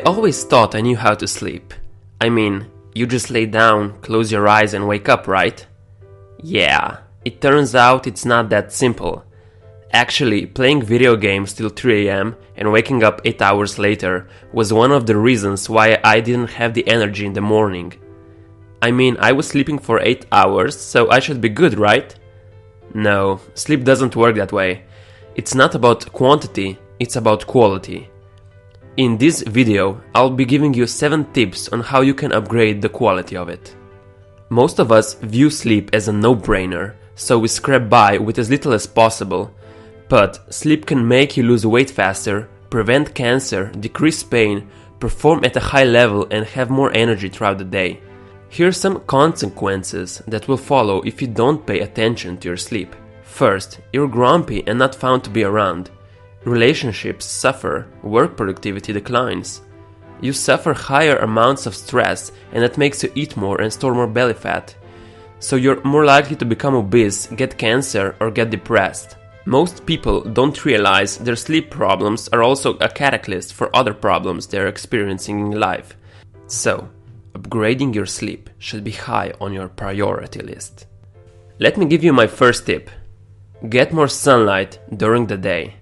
I always thought I knew how to sleep. I mean, you just lay down, close your eyes and wake up, right? Yeah, it turns out it's not that simple. Actually, playing video games till 3 am and waking up 8 hours later was one of the reasons why I didn't have the energy in the morning. I mean, I was sleeping for 8 hours, so I should be good, right? No, sleep doesn't work that way. It's not about quantity, it's about quality. In this video, I'll be giving you 7 tips on how you can upgrade the quality of it. Most of us view sleep as a no-brainer, so we scrape by with as little as possible. But sleep can make you lose weight faster, prevent cancer, decrease pain, perform at a high level and have more energy throughout the day. Here are some consequences that will follow if you don't pay attention to your sleep. First, you're grumpy and not found to be around. Relationships suffer, work productivity declines. You suffer higher amounts of stress and that makes you eat more and store more belly fat. So you're more likely to become obese, get cancer or get depressed. Most people don't realize their sleep problems are also a catalyst for other problems they're experiencing in life. So, upgrading your sleep should be high on your priority list. Let me give you my first tip. Get more sunlight during the day.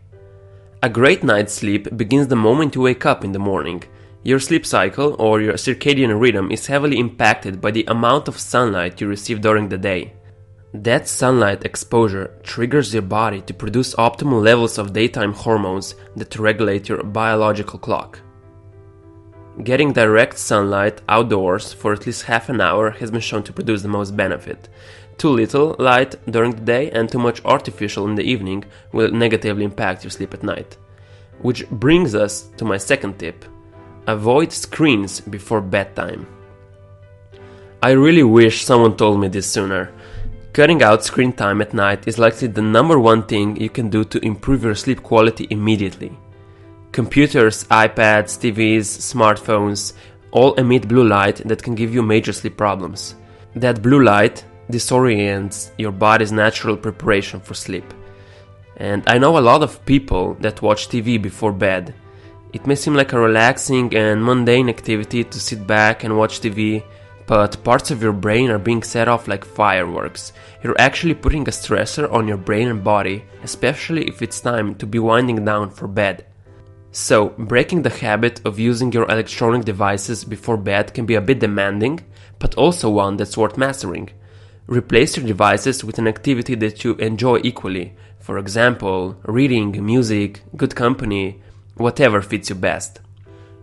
A great night's sleep begins the moment you wake up in the morning. Your sleep cycle or your circadian rhythm is heavily impacted by the amount of sunlight you receive during the day. That sunlight exposure triggers your body to produce optimal levels of daytime hormones that regulate your biological clock. Getting direct sunlight outdoors for at least half an hour has been shown to produce the most benefit. Too little light during the day and too much artificial in the evening will negatively impact your sleep at night. Which brings us to my second tip. Avoid screens before bedtime. I really wish someone told me this sooner. Cutting out screen time at night is likely the number one thing you can do to improve your sleep quality immediately. Computers, iPads, TVs, smartphones all emit blue light that can give you major sleep problems. That blue light disorients your body's natural preparation for sleep. And I know a lot of people that watch TV before bed. It may seem like a relaxing and mundane activity to sit back and watch TV, but parts of your brain are being set off like fireworks. You're actually putting a stressor on your brain and body, especially if it's time to be winding down for bed. So, breaking the habit of using your electronic devices before bed can be a bit demanding, but also one that's worth mastering. Replace your devices with an activity that you enjoy equally. For example, reading, music, good company, whatever fits you best.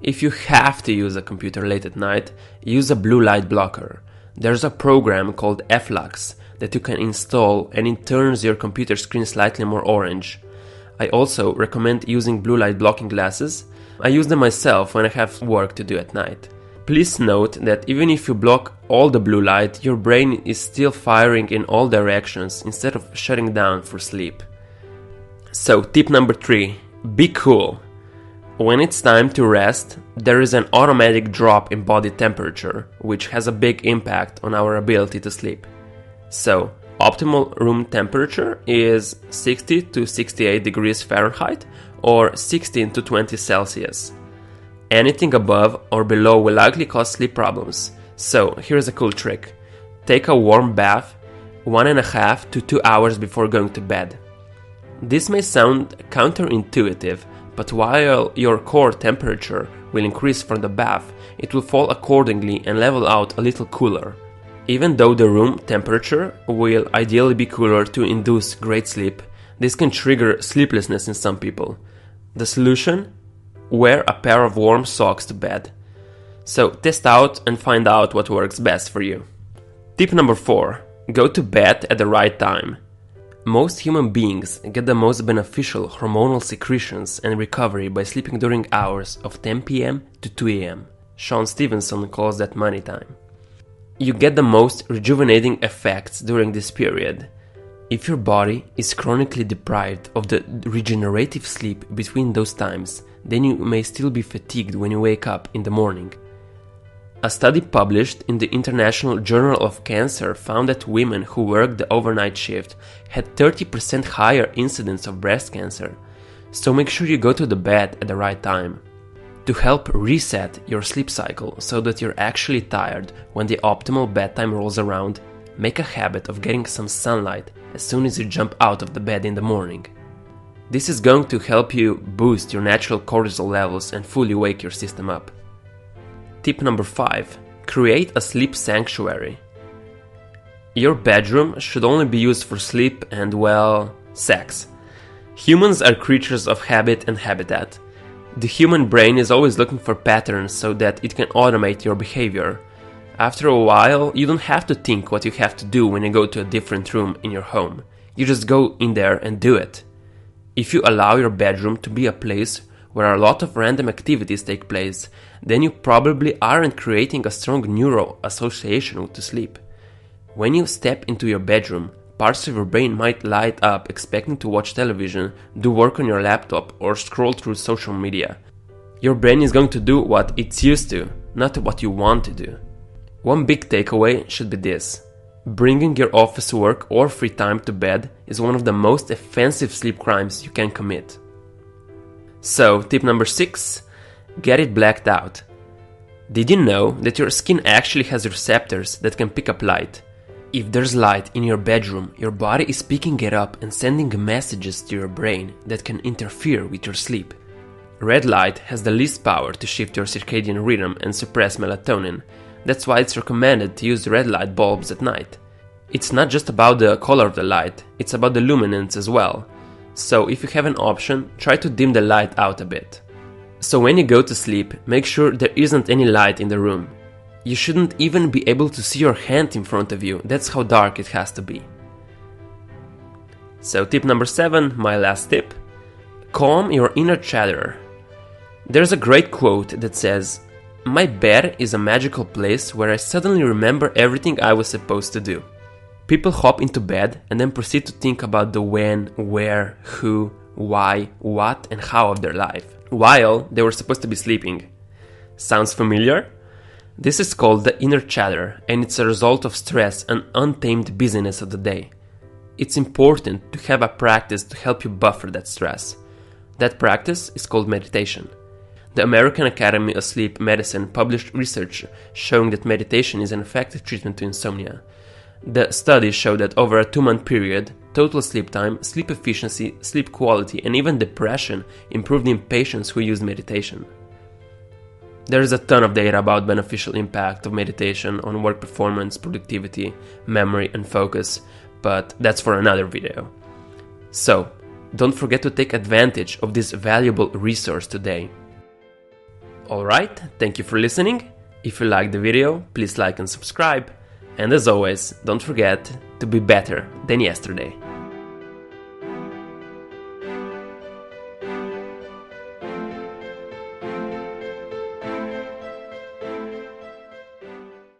If you have to use a computer late at night, use a blue light blocker. There's a program called Flux that you can install and it turns your computer screen slightly more orange. I also recommend using blue light blocking glasses. I use them myself when I have work to do at night. Please note that even if you block all the blue light, your brain is still firing in all directions instead of shutting down for sleep. So, tip number 3, be cool. When it's time to rest, there is an automatic drop in body temperature, which has a big impact on our ability to sleep. So, optimal room temperature is 60 to 68 degrees Fahrenheit or 16 to 20 Celsius. Anything above or below will likely cause sleep problems. So, here's a cool trick. Take a warm bath 1.5 to 2 hours before going to bed. This may sound counterintuitive, but while your core temperature will increase from the bath, it will fall accordingly and level out a little cooler. Even though the room temperature will ideally be cooler to induce great sleep, this can trigger sleeplessness in some people. The solution? Wear a pair of warm socks to bed. So test out and find out what works best for you. Tip number 4. Go to bed at the right time. Most human beings get the most beneficial hormonal secretions and recovery by sleeping during hours of 10 p.m. to 2 a.m. Sean Stevenson calls that money time. You get the most rejuvenating effects during this period. If your body is chronically deprived of the regenerative sleep between those times, then you may still be fatigued when you wake up in the morning. A study published in the International Journal of Cancer found that women who worked the overnight shift had 30% higher incidence of breast cancer. So make sure you go to the bed at the right time. to help reset your sleep cycle so that you're actually tired when the optimal bedtime rolls around, make a habit of getting some sunlight as soon as you jump out of the bed in the morning. This is going to help you boost your natural cortisol levels and fully wake your system up. Tip number 5. Create a sleep sanctuary. Your bedroom should only be used for sleep and, well, sex. Humans are creatures of habit and habitat. The human brain is always looking for patterns so that it can automate your behavior. After a while, you don't have to think what you have to do when you go to a different room in your home. You just go in there and do it. If you allow your bedroom to be a place where a lot of random activities take place, then you probably aren't creating a strong neural association to sleep. When you step into your bedroom, parts of your brain might light up expecting to watch television, do work on your laptop, or scroll through social media. Your brain is going to do what it's used to, not what you want to do. One big takeaway should be this. Bringing your office work or free time to bed is one of the most offensive sleep crimes you can commit. So, tip number 6, get it blacked out. Did you know that your skin actually has receptors that can pick up light? If there's light in your bedroom, your body is picking it up and sending messages to your brain that can interfere with your sleep. Red light has the least power to shift your circadian rhythm and suppress melatonin. That's why it's recommended to use red light bulbs at night. It's not just about the color of the light, it's about the luminance as well. So if you have an option, try to dim the light out a bit. So when you go to sleep, make sure there isn't any light in the room. You shouldn't even be able to see your hand in front of you, that's how dark it has to be. So tip number 7, my last tip. Calm your inner chatter. There's a great quote that says, "My bed is a magical place where I suddenly remember everything I was supposed to do." People hop into bed and then proceed to think about the when, where, who, why, what, and how of their life, while they were supposed to be sleeping. Sounds familiar? This is called the inner chatter, and it's a result of stress and untamed busyness of the day. It's important to have a practice to help you buffer that stress. That practice is called meditation. The American Academy of Sleep Medicine published research showing that meditation is an effective treatment to insomnia. The studies show that over a 2-month period, total sleep time, sleep efficiency, sleep quality, and even depression improved in patients who used meditation. There is a ton of data about beneficial impact of meditation on work performance, productivity, memory, and focus, but that's for another video. So, don't forget to take advantage of this valuable resource today. Alright, thank you for listening. If you liked the video, please like and subscribe. And as always, don't forget to be better than yesterday.